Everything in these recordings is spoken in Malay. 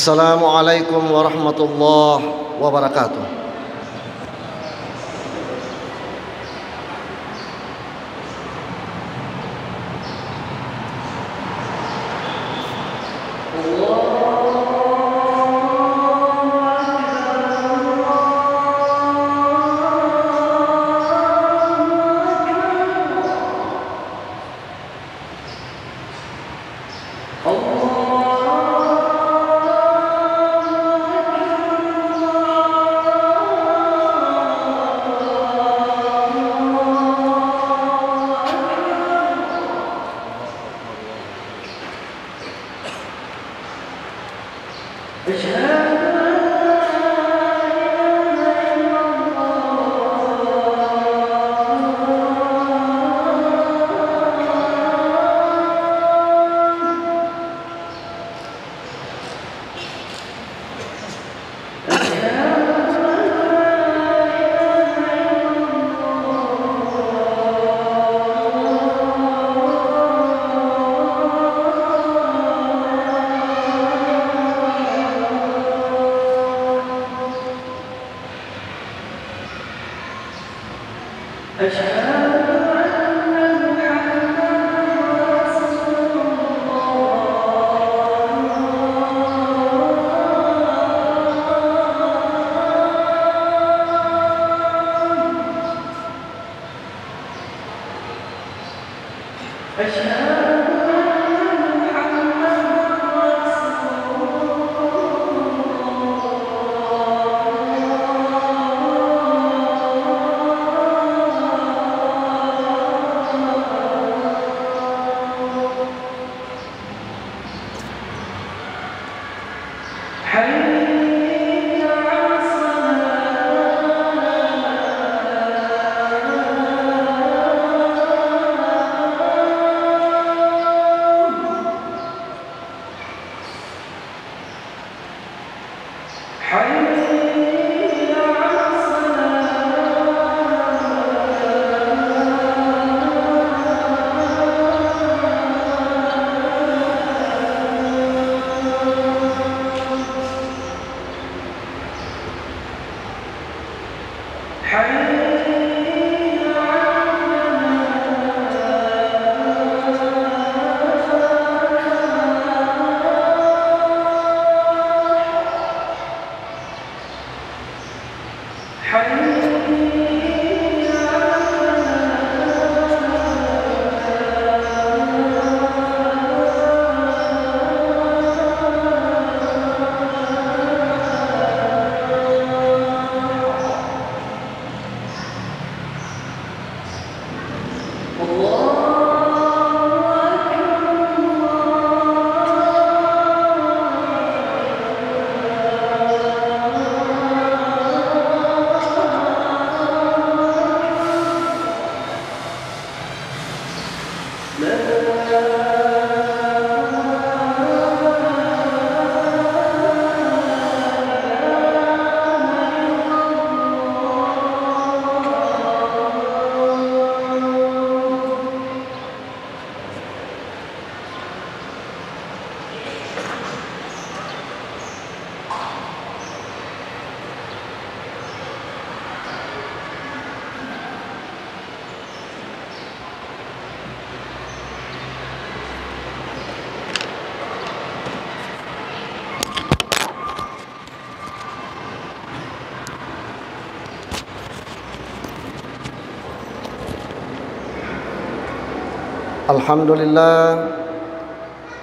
Assalamualaikum warahmatullahi wabarakatuh.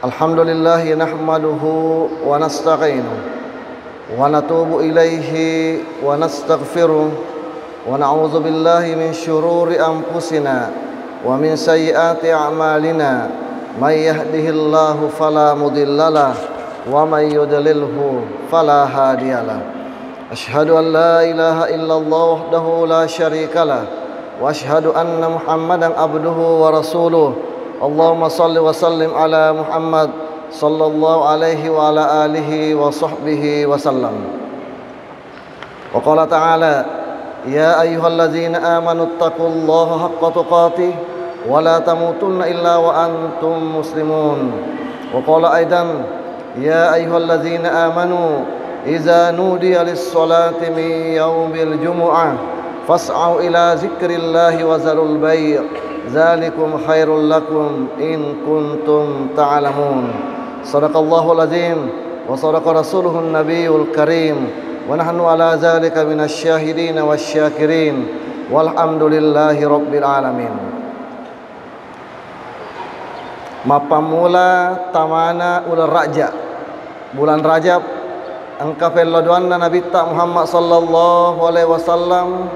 Alhamdulillah nahmaduhu wa nasta'inuhu wa natubu ilaihi wa nastaghfiruh wa na'udzu billahi min syururi anfusina wa min sayyiati a'malina may yahdihillahu fala mudhillalah wa may yudlilhu fala hadiyalah. Asyhadu an la ilaha illallah wahdahu la syarikalah wa asyhadu anna Muhammadan abduhu wa rasuluh. Allahumma salli wa sallim ala Muhammad sallallahu alaihi wa ala alihi wa sahbihi wa sallam. Wa qala ta'ala ya ayyuhalladzina amanu taqullaha haqqa tuqatih wa la tamutunna illa wa antum muslimun. Wa qala aidan يا أيها الذين آمنوا إذا نودي للصلاة من يوم الجمعة فاسعوا إلى ذكر الله وذروا البيع ذلكم خير لكم إن كنتم تعلمون. صدق الله العظيم وصدق رسوله النبي الكريم ونحن على ذلك من الشاهدين والشاكرين والحمد لله رب العالمين. Mapamula tamana ular raja bulan Rajab angka pelodoanna Nabi ta Muhammad sallallahu alaihi wasallam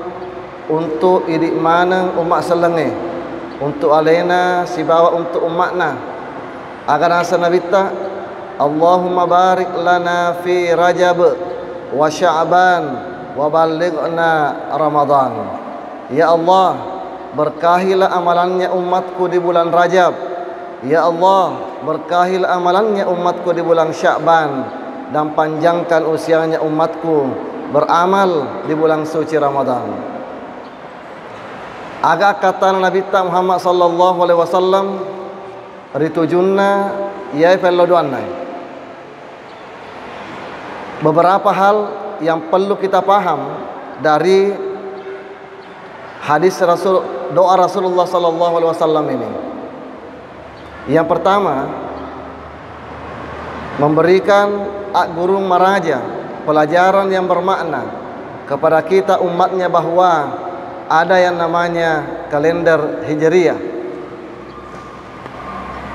untuk idik maneng umat selenge untuk alena sibawa untuk umatna agar asa Nabi ta Allahumma barik lana fi Rajab wa Sya'ban wa ballighna Ramadan. Ya Allah, berkahilah amalannya umatku di bulan Rajab. Ya Allah, berkahilah amalannya umatku di bulan Sya'ban dan panjangkan usianya umatku beramal di bulan suci Ramadan. Agak kata Nabi Muhammad sallallahu alaihi wasallam ritujunna ya fellodoanna. Beberapa hal yang perlu kita paham dari hadis doa Rasulullah sallallahu alaihi wasallam ini. Yang pertama, memberikan gurung maraja pelajaran yang bermakna kepada kita umatnya bahwa ada yang namanya kalender Hijriyah.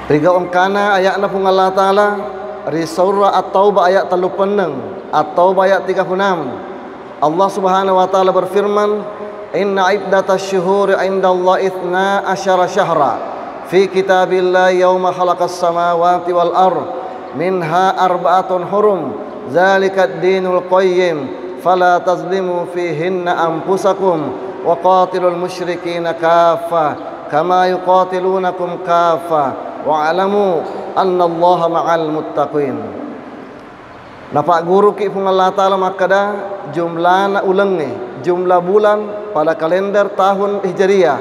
Tiga ungkana ayatna pun Allah Ta'ala di surah At-Taubah ayat 36, At-Taubah ayat 36. Allah Subhanahu wa taala berfirman, "Inna iddatasy syuhuri 'indallahi 12 syahra fi kitabillahi yauma khalaqas samawati wal ardh minha arba'atun hurum dzalika ad-dinul qayyim fala tazlimu fihinna anfusakum wa qatilul musyrikina kaffah kama yuqatilunakum kaffah wa'lamu annallaha ma'al muttaqin." Napa guru ki pun Allah Ta'ala makada jumlahna ulang ni jumlah bulan pada kalender tahun Hijriyah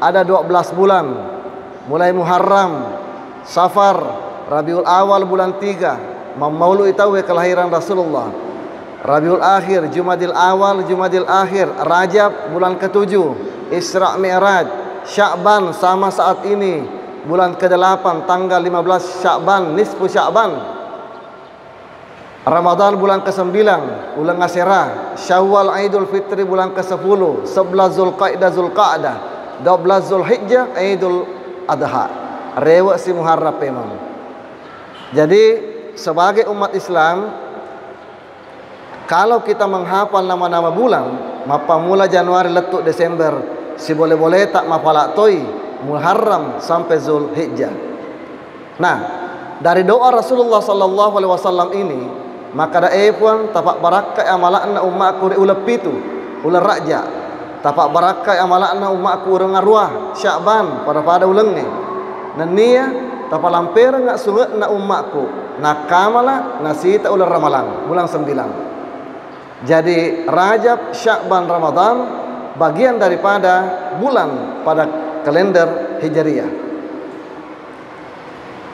ada 12 bulan. Mulai Muharram, Safar, Rabiul Awal bulan 3, Maulud itawe kelahiran Rasulullah. Rabiul Akhir, Jumadil Awal, Jumadil Akhir, Rajab bulan ke-7, Isra Mi'raj, Sya'ban sama saat ini bulan ke-8 tanggal 15 Sya'ban, nisfu Sya'ban. Ramadan bulan ke-9, bulan Asyirah, Syawal Aidul Fitri bulan ke-10, 11 Zulqa'dah, 12 Zulhijjah Aidul Adha, rewa si Muharram memang. Jadi sebagai umat Islam, kalau kita menghafal nama-nama bulan, mapa mula Januari letuk Desember, si boleh-boleh tak mapalak toi Muharram sampai Zulhijjah. Nah, dari doa Rasulullah sallallahu alaihi wasallam ini, maka da pun tapak barakah amalakna umatku ri ulap pitu, ular raja. Tapak barakah amalakna umatku urang arwah Sya'ban pada ulang ni. Nania tapak lampir ngak sungat na umatku. Na kamala nasita ular ramalan bulan 9. Jadi Rajab, Sya'ban, Ramadan bagian daripada bulan pada kalender Hijriyah.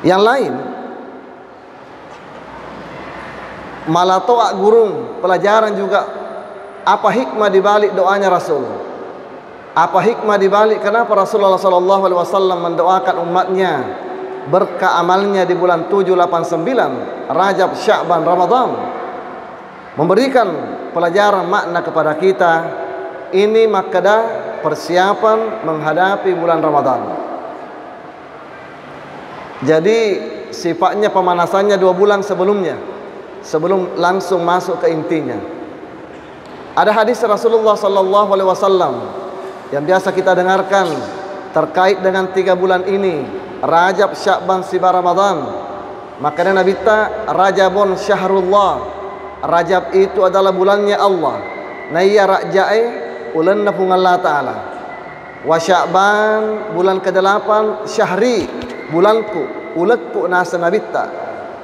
Yang lain malatoa gurung pelajaran juga apa hikmah dibalik doanya Rasul? Apa hikmah dibalik kenapa Rasulullah sallallahu alaihi wasallam mendoakan umatnya berkah amalnya di bulan 7, 8, 9 Rajab, Sya'ban, Ramadan? Memberikan pelajaran makna kepada kita. Ini makada persiapan menghadapi bulan Ramadan. Jadi sifatnya pemanasannya 2 bulan sebelumnya, sebelum langsung masuk ke intinya. Ada hadis Rasulullah sallallahu alaihi wasallam yang biasa kita dengarkan terkait dengan 3 bulan ini, Rajab, Sya'ban, Sibar, Ramadan. Makanya Nabi ta Rajabun syahrullah. Rajab itu adalah bulannya Allah. Naya raja'e ulanna pun Allah Ta'ala. Wa Sya'ban bulan ke-8 syahri bulanku ulakku nasa Nabi ta.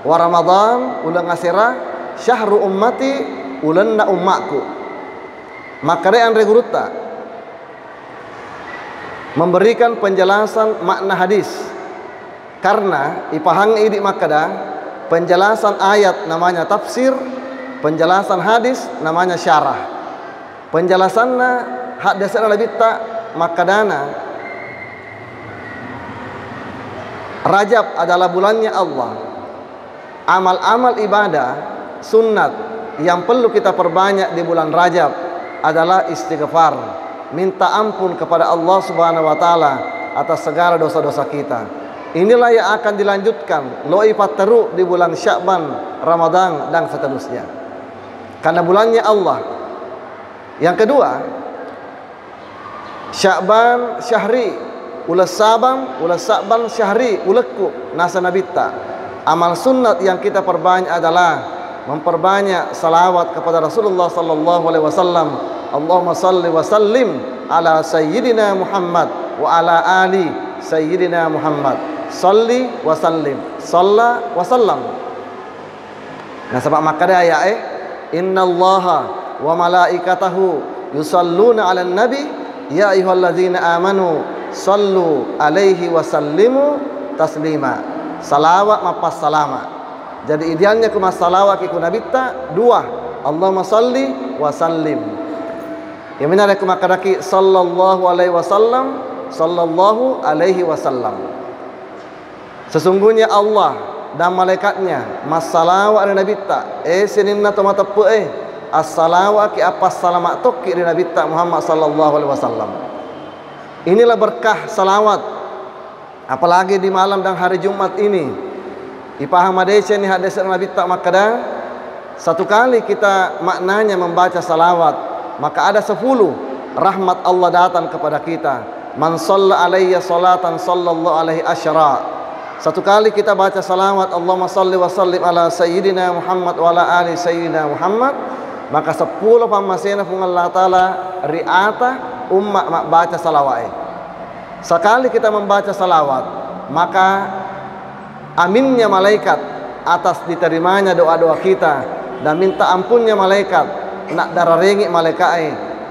Wa Ramadan ulang asira syahru ummati ulanna ummakku. Maka Andre Guruta memberikan penjelasan makna hadis karena ipahang idik makada Penjelasan ayat namanya tafsir, penjelasan hadis namanya syarah. Penjelasannya hadisana labita makadana Rajab adalah bulannya Allah. Amal-amal ibadah sunnat yang perlu kita perbanyak di bulan Rajab adalah istighfar, minta ampun kepada Allah Subhanahu wa taala atas segala dosa-dosa kita. Inilah yang akan dilanjutkan loifat teruk di bulan Sya'ban, Ramadan dan seterusnya. Karena bulannya Allah. Yang kedua, Sya'ban syahri, ulas Sya'ban syahri, ulekku nasa nabita. Amal sunnat yang kita perbanyak adalah memperbanyak salawat kepada Rasulullah sallallahu alaihi wasallam. Allahumma salli wa sallim ala sayyidina Muhammad wa ala ali sayyidina Muhammad. Salli wa sallim, salla wa sallam. Nah sebab makanya ayat innallaha wa malaikatahu yusalluna 'alan nabi ya ayyuhalladzina amanu sallu alaihi wa sallimu taslima. Salawat mapas salama. Jadi idealnya kuma salawat ki kunabita dua. Allahumma salli wa sallim. Yang benar kuma kadaki sallallahu alaihi wasallam, sallallahu alaihi wasallam. Sesungguhnya Allah dan malaikatnya masalawat ala nabita seninna to matapu as-salawat ki apa salamat tokki di nabita Muhammad sallallahu alaihi wasallam. Inilah berkah salawat, apalagi di malam dan hari Jumat ini. Ipaham adece ni hadis Nabi tak makada satu kali kita maknanya membaca salawat, maka ada 10 rahmat Allah datang kepada kita. Man shalla alayya salatan sallallahu alaihi asyara. Satu kali kita baca salawat Allahumma salli wa sallim ala sayyidina Muhammad wa ala ali sayyidina Muhammad, maka 10 pamasena pun Allah taala riata umat mak baca salawat. Sekali kita membaca salawat, maka aminnya malaikat atas diterimanya doa-doa kita dan minta ampunnya malaikat nak dararengi malaikat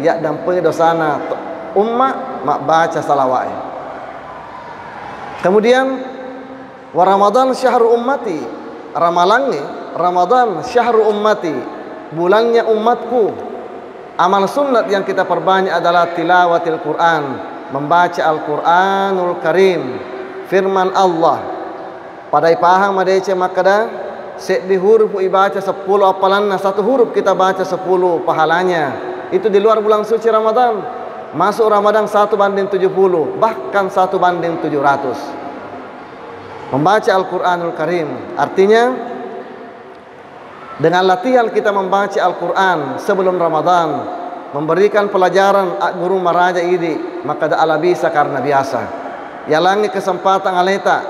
ya dampuni dosana umat mak baca salawat. Kemudian wa Ramadan syahrul ummati, ramalannya Ramadan syahrul ummati, bulannya umatku. Amal sunnat yang kita perbanyak adalah tilawatil Quran, membaca Al-Quranul Karim, firman Allah. Pada paham adece makada set di huruf ibaca 10 apalanna, satu huruf kita baca 10 pahalanya. Itu di luar bulan suci Ramadan. Masuk Ramadan 1/70, bahkan 1/700. Membaca Al-Quranul Karim artinya dengan latihan kita membaca Al-Quran sebelum Ramadan, memberikan pelajaran guru maraja ini, maka ala bisa karena biasa. Yalangi kesempatan aleta,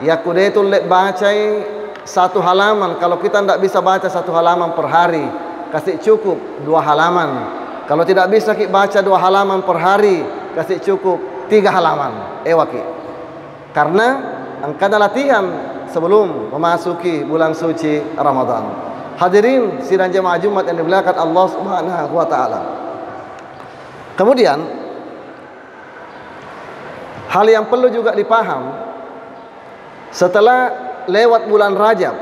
ya kudetul lek bacai 1 halaman. Kalau kita tidak bisa baca 1 halaman per hari, kasih cukup 2 halaman. Kalau tidak bisa kita baca 2 halaman per hari, kasih cukup 3 halaman. Ewaki. Karena angkana latihan sebelum memasuki bulan suci Ramadan. Hadirin sidang jemaah Jumat yang dimuliakan Allah Subhanahu wa taala. Kemudian hal yang perlu juga dipaham, setelah lewat bulan Rajab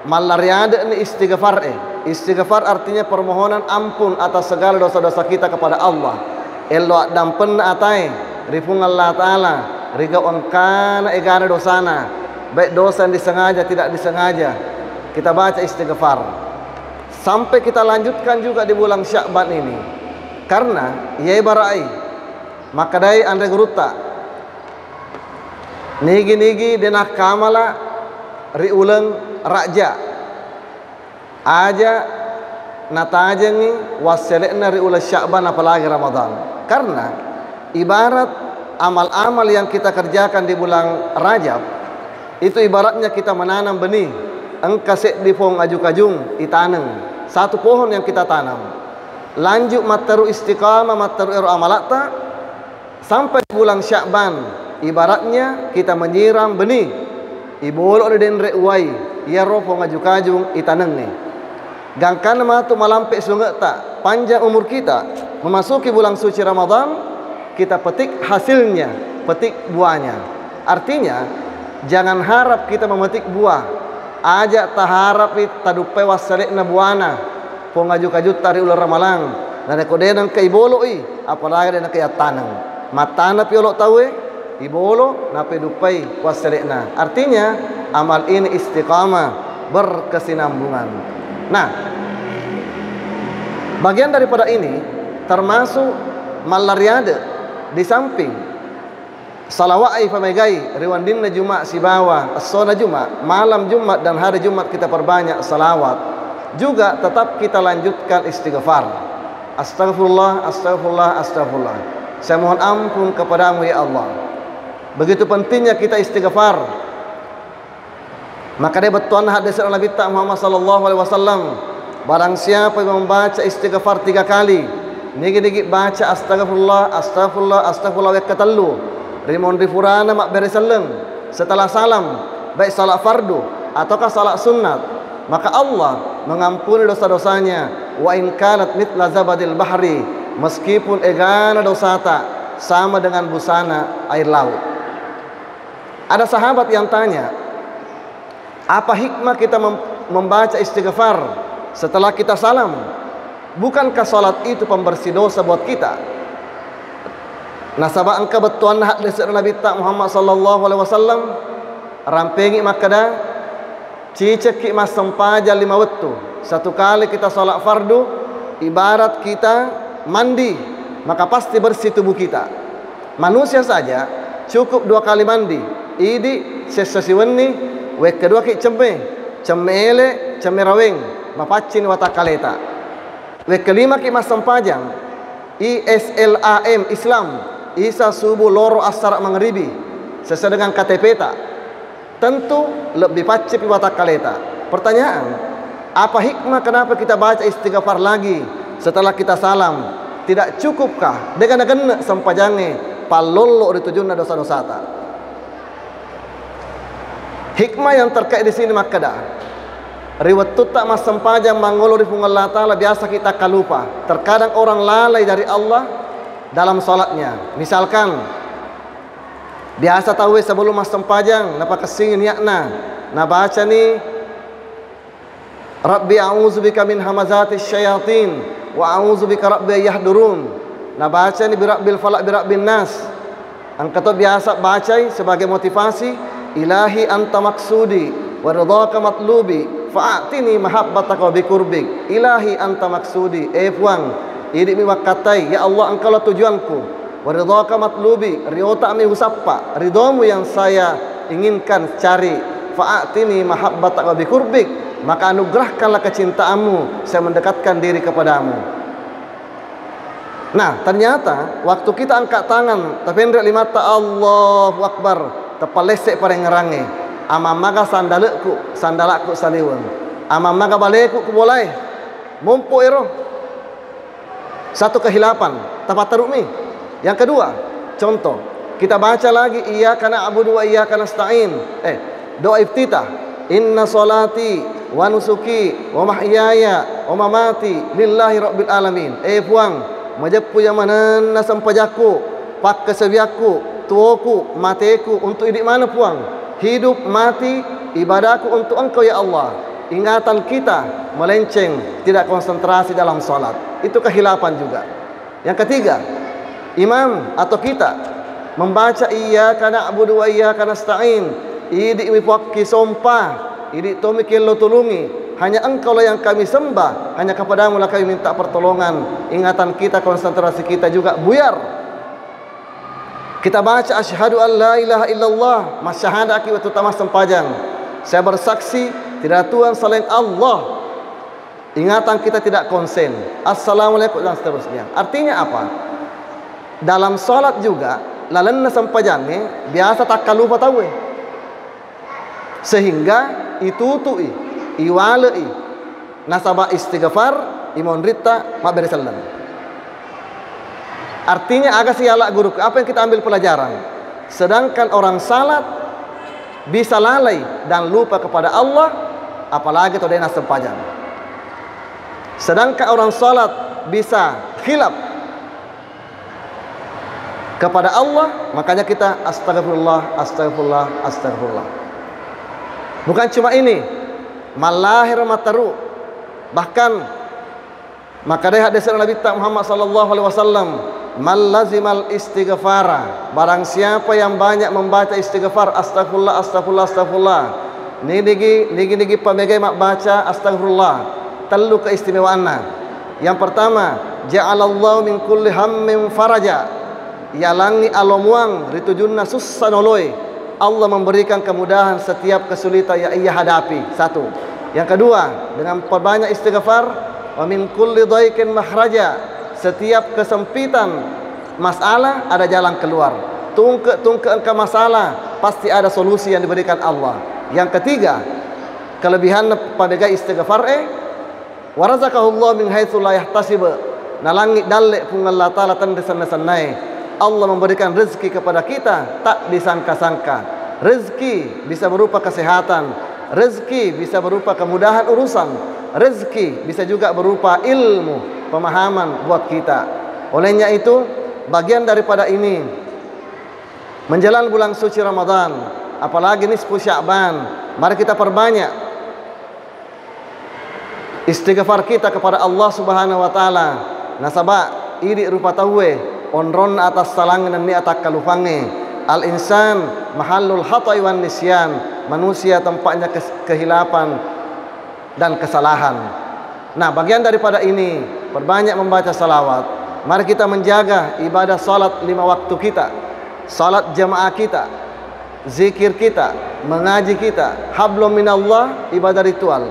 malariada ini istighfar. Istighfar artinya permohonan ampun atas segala dosa-dosa kita kepada Allah. Elo dampen atai rifung Allah taala riga onkana egana dosana, baik dosa yang disengaja tidak disengaja, kita baca istighfar. Sampai kita lanjutkan juga di bulan Sya'ban ini. Karena yai barai makadai andre guruta nigi-nigi denah kamala riulang raja aja natajengi waselekna riulang Sya'ban apalagi Ramadan. Karena ibarat amal-amal yang kita kerjakan di bulan Rajab itu ibaratnya kita menanam benih. Engkasek di pohon aju-kajung itaneng. Satu pohon yang kita tanam. Lanjut materu istiqamah, materu iru amalata sampai bulan Sya'ban. Ibaratnya kita menyiram benih. Ibolok den reuai, ya ro pohon aju-kajung itaneng nih. Gangkan matu malampe sungai tak panjang umur kita memasuki bulan suci Ramadan, kita petik hasilnya, petik buahnya. Artinya jangan harap kita memetik buah, ajak taharap tadupai wasalek na buana po ngaju-kaju tari ular ramalang na kodenan kay bolo apalagi na kay tanang matana piolo tawe ibolo na pedupai wasalek na. Artinya amal ini istiqamah, berkesinambungan. Nah, bagian daripada ini termasuk malariade di samping salawat pamagai riwandin na Jumat sibawa asona Jumat malam Jumat dan hari Jumat kita perbanyak salawat, juga tetap kita lanjutkan istighfar. Astagfirullah, astagfirullah, astagfirullah. Saya mohon ampun kepadamu ya Allah. Begitu pentingnya kita istighfar. Maka dia betuan hadis Nabi Muhammad sallallahu alaihi wasallam, barang siapa yang membaca istighfar 3 kali, nigi-nigi baca astagfirullah, astagfirullah, astagfirullah wa katallu, rimon rifurana mak beresaleng setelah salam, baik salat fardu ataukah salat sunat, maka Allah mengampuni dosa-dosanya. Wa in kanat mithla zabadil bahri, meskipun egana dosata sama dengan busana air laut. Ada sahabat yang tanya, apa hikmah kita membaca istighfar setelah kita salam? Bukankah salat itu pembersih dosa buat kita? Nasabah angka betuan hadis Nabi Muhammad sallallahu alaihi wasallam rampengi makada ciceki mas sempaja 5 waktu. Satu kali kita salat fardu ibarat kita mandi, maka pasti bersih tubuh kita. Manusia saja cukup 2 kali mandi. Idi sesasiwenni we kedua ki cemele cemeraweng mapacin watakaleta. We kelima ki mas sempajang ISLAM Islam isa subuh loro asar maghribi sesuai dengan KTP ta. Tentu lebih pacip watakaleta. Pertanyaan, apa hikmah kenapa kita baca istighfar lagi setelah kita salam? Tidak cukupkah dengan gena sempajange palolo ditujunna dosa-dosa ta? Hikmah yang terkait di sini makada riwayat tak mas sempajang mangolo di Allah Ta'ala biasa kita kalupa. Terkadang orang lalai dari Allah dalam salatnya. Misalkan biasa tahu sebelum mas sempajang napa kesingin yakna na baca ni Rabbi a'udzubika min hamazatis syayatin wa a'udzubika rabbi yahdurun. Na baca ni birabbil falaq birabbin nas. Angkata biasa baca sebagai motivasi, ilahi anta maksudi wa ridhaka matlubi fa'atini mahabbataka wa bikurbik. Ilahi anta maksudi, puang ini mi wakatai, ya Allah engkau lah tujuanku, wa ridhaka matlubi, riota mi usappa, ridhamu yang saya inginkan cari, fa'atini mahabbataka wa bikurbik, maka anugerahkanlah kecintaanmu, saya mendekatkan diri kepadamu. Nah, ternyata waktu kita angkat tangan tapi hendak limata Allahu Akbar tepalesek pada ngerange amamaga sandalakku saliwan amamaga baleku ku boleh mumpu ero. Satu kehilapan tepat terumi. Yang kedua, contoh kita baca lagi iyyaka na'budu wa iyyaka nasta'in, doa iftitah, inna salati wa nusuki wa mahyaya wa mamati lillahi rabbil alamin. Puang majapu yang mana nasampajaku pak kesebiaku tuaku mateku untuk hidup mana puang, hidup mati ibadahku untuk engkau ya Allah. Ingatan kita melenceng, tidak konsentrasi dalam salat, itu kehilapan juga. Yang ketiga, imam atau kita membaca iyyaka na'budu wa iyyaka nasta'in, idi wipakki sompah, idi tomikillo tulungi, hanya engkau lah yang kami sembah, hanya kepadamu lah kami minta pertolongan. Ingatan kita, konsentrasi kita juga buyar. Kita baca asyhadu an la ilaha illallah, masyahadaki wa tutama sempajang, saya bersaksi tidak Tuhan selain Allah. Ingatan kita tidak konsen, assalamualaikum dan seterusnya. Artinya apa? Dalam salat juga lalenna sempajangnya biasa tak kalupa tahu, sehingga itutui iwalai nasabah istighfar imon rita mabere sallam. Artinya agak sialak guru, apa yang kita ambil pelajaran? Sedangkan orang salat bisa lalai dan lupa kepada Allah, apalagi todena sempajang. Sedangkan orang salat bisa khilaf kepada Allah, makanya kita astagfirullah, astagfirullah, astagfirullah. Bukan cuma ini, malahir mataru. Bahkan maka dari hadis Nabi Muhammad sallallahu alaihi wasallam, "Man lazimal istighfara." Barang siapa yang banyak membaca istighfar, astagfirullah, astagfirullah, astagfirullah. Nigi pamegai mak baca astagfirullah. Telu keistimewaanna. Yang pertama, ja'alallahu min kulli hammin faraja. Yalangi alomuang ritujunna sussanoloi. Allah memberikan kemudahan setiap kesulitan yang ia hadapi. Satu. Yang kedua, dengan perbanyak istighfar, wa min kulli dhaikin makhraja. Setiap kesempitan masalah ada jalan keluar. Tungke engkau masalah, pasti ada solusi yang diberikan Allah. Yang ketiga, kelebihan pada istighfar wa razaqahullahu min haitsu la yahtasib. Nalangi dalle pun Allah taala tandesan-sanai. Allah memberikan rezeki kepada kita tak disangka-sangka. Rezeki bisa berupa kesehatan, rezeki bisa berupa kemudahan urusan, rezeki bisa juga berupa ilmu, pemahaman buat kita. Olehnya itu, bagian daripada ini menjelang bulan suci Ramadan, apalagi nisfu Sya'ban, mari kita perbanyak istighfar kita kepada Allah Subhanahu wa taala. Nasaba iri rupa tawe onron atas salangan dan ni atas kalufange. Al insan mahallul khata'i wan nisyan. Manusia tempatnya kehilapan dan kesalahan. Nah, bagian daripada ini perbanyak membaca salawat. Mari kita menjaga ibadah salat 5 waktu kita, salat jamaah kita, zikir kita, mengaji kita, hablum minallah, ibadah ritual.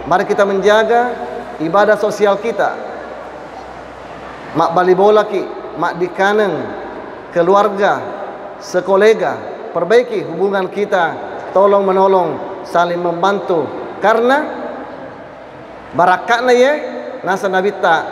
Mari kita menjaga ibadah sosial kita. Mak bali bola ki, mak di kanan, keluarga, sekolega, perbaiki hubungan kita, tolong menolong, saling membantu. Karena barakatna ye nasa Nabi ta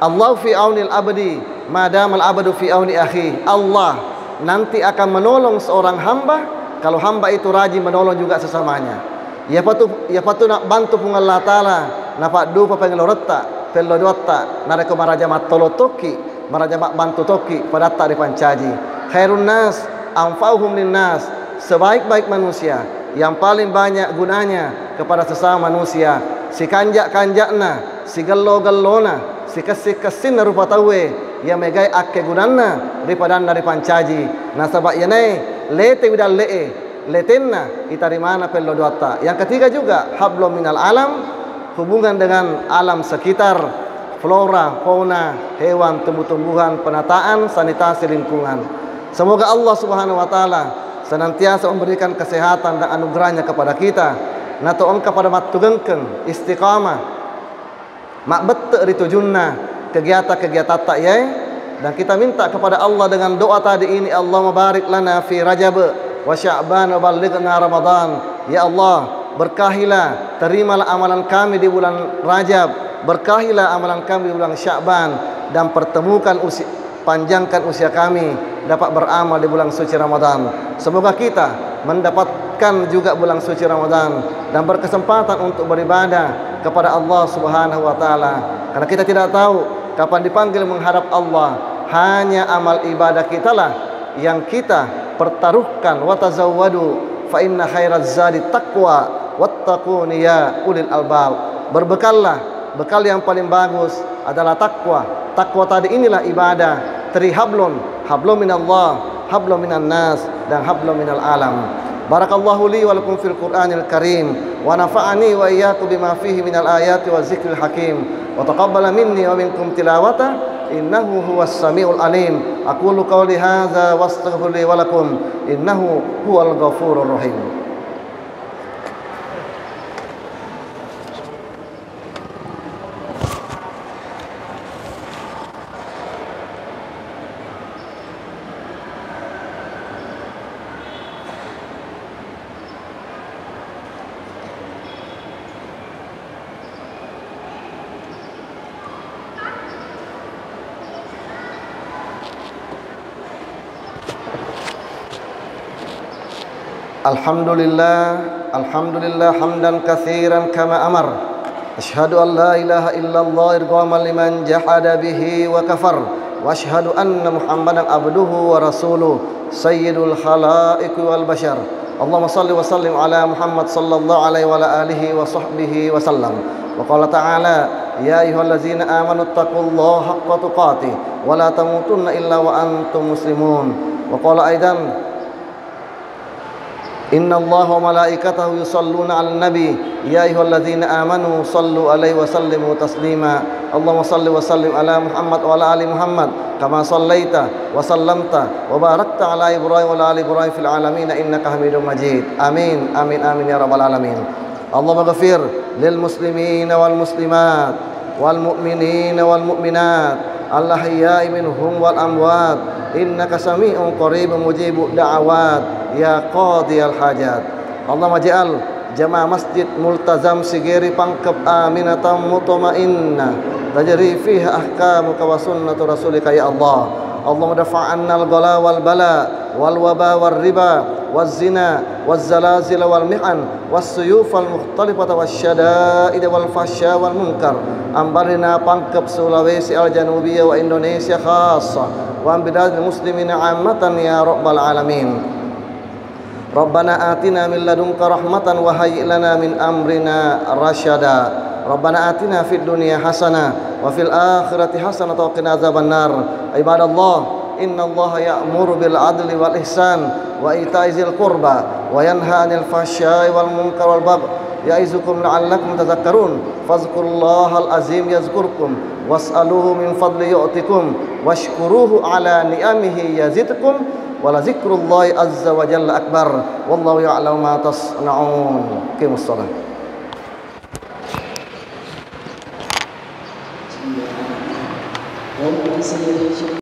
Allah fi aunil abdi madam al abdu fi auni akhi. Allah nanti akan menolong seorang hamba kalau hamba itu rajin menolong juga sesamanya. Ya patu nak bantu pun Allah taala napa du papengiloretta pello dotta nareko maraja matolo toki maraja mak bantu toki pada tak dipancaji. Khairun nas anfa'uhum linnas. Sebaik-baik manusia yang paling banyak gunanya kepada sesama manusia. Si kanjak-kanjakna, si gello-gellona, si kesih-kesin rupa tawe yang megai akke gunanna daripada dari pancaji. Nah sebab yanai lete widal letenna itarimana pello dotta. Yang ketiga juga hablum minal alam, hubungan dengan alam sekitar, flora, fauna, hewan, tumbuh-tumbuhan, penataan, sanitasi lingkungan. Semoga Allah Subhanahu wa taala senantiasa memberikan kesehatan dan anugerahnya kepada kita. Nato engka pada matugengkeng istiqamah mak bette ritujunna kegiatan-kegiatan tak yai. Dan kita minta kepada Allah dengan doa tadi ini, Allahumma barik lana fi Rajab wa Sya'ban wa ballighna Ramadan. Ya Allah, berkahilah, terimalah amalan kami di bulan Rajab, berkahilah amalan kami di bulan Sya'ban, dan pertemukan panjangkan usia kami dapat beramal di bulan suci Ramadan. Semoga kita mendapatkan juga bulan suci Ramadan dan berkesempatan untuk beribadah kepada Allah Subhanahu wa taala. Karena kita tidak tahu kapan dipanggil menghadap Allah. Hanya amal ibadah kita lah yang kita pertaruhkan. Wa tazawwadu fa inna khairaz zadi taqwa wattaquni ya ulil albab. Berbekallah, bekal yang paling bagus adalah takwa. Takwa tadi inilah ibadah. Hablum minallah, hablum minan nas, dan hablum minal alam. Barakallahu li wa lakum fil Qur'anil Karim wa nafa'ani wa iyyakum bima fihi minal ayati wa zikril hakim wa taqabbala minni wa minkum tilawata innahu huwas samiul alim. Aqulu qawli hadza wastaghfiru li wa lakum innahu huwal ghafurur rahim. Alhamdulillah hamdan katsiran kama amar. Asyhadu an la ilaha illallah irghaman liman jahada bihi wa kafar. Wa asyhadu anna Muhammadan abduhu wa rasuluh sayyidul khalaiq wal bashar. اللهم صل وسلم على محمد صلى الله عليه وعلى آله وصحبه وسلم. وقال تعالى يا أيها الذين آمنوا اتقوا الله حق تقاته ولا تموتن إلا وأنتم مسلمون. وقال أيضا إن الله وملائكته يصلون على النبي يا أيها الذين آمنوا صلوا عليه وسلموا تسليما. اللهم صل وسلم على محمد وعلى آل محمد كما صليت وسلمت وباركت على إبراهيم وعلى آل إبراهيم في العالمين إنك حميد مجيد. آمين آمين آمين يا رب العالمين. اللهم اغفر للمسلمين والمسلمات والمؤمنين والمؤمنات الأحياء منهم والأموات إنك سميع قريب مجيب الدعوات يا قاضي الحاجات. اللهم اجعل جماعة مسجد ملتزم سجيري pangkep aminatan mutmainnah tajri fiha ahkamuka wa sunnatu rasulika ya Allah. Allahumma dafa'anna al-ghala wal bala wal waba wal riba wal zina wal zalazil wal mi'an wal suyuf wal mukhtalifata wal syada'id wal fasya wal munkar. Ambarina pangkep Sulawesi al-Janubiyah wa Indonesia khassa wa biladil muslimina ammatan ya rabbal alamin. Rabbana atina min ladunka rahmatan wa hayyi lana min amrina rasyada. Rabbana atina fid dunya hasanah wa fil akhirati hasanah wa qina adzabannar. Ibadallah, innallaha ya'muru bil adli wal ihsan wa ita'i dzil qurba wa yanha 'anil fahsya'i wal munkar wal baghi ya'izukum la'allakum tadhakkarun. Fadhkurullahal azim yazkurkum was'aluhu min fadli yu'tikum washkuruhu ala ni'amihi yazidkum wala zikrullahi azza wa jalla akbar wallahu ya'lamu ma tasna'un. Qimus shalah.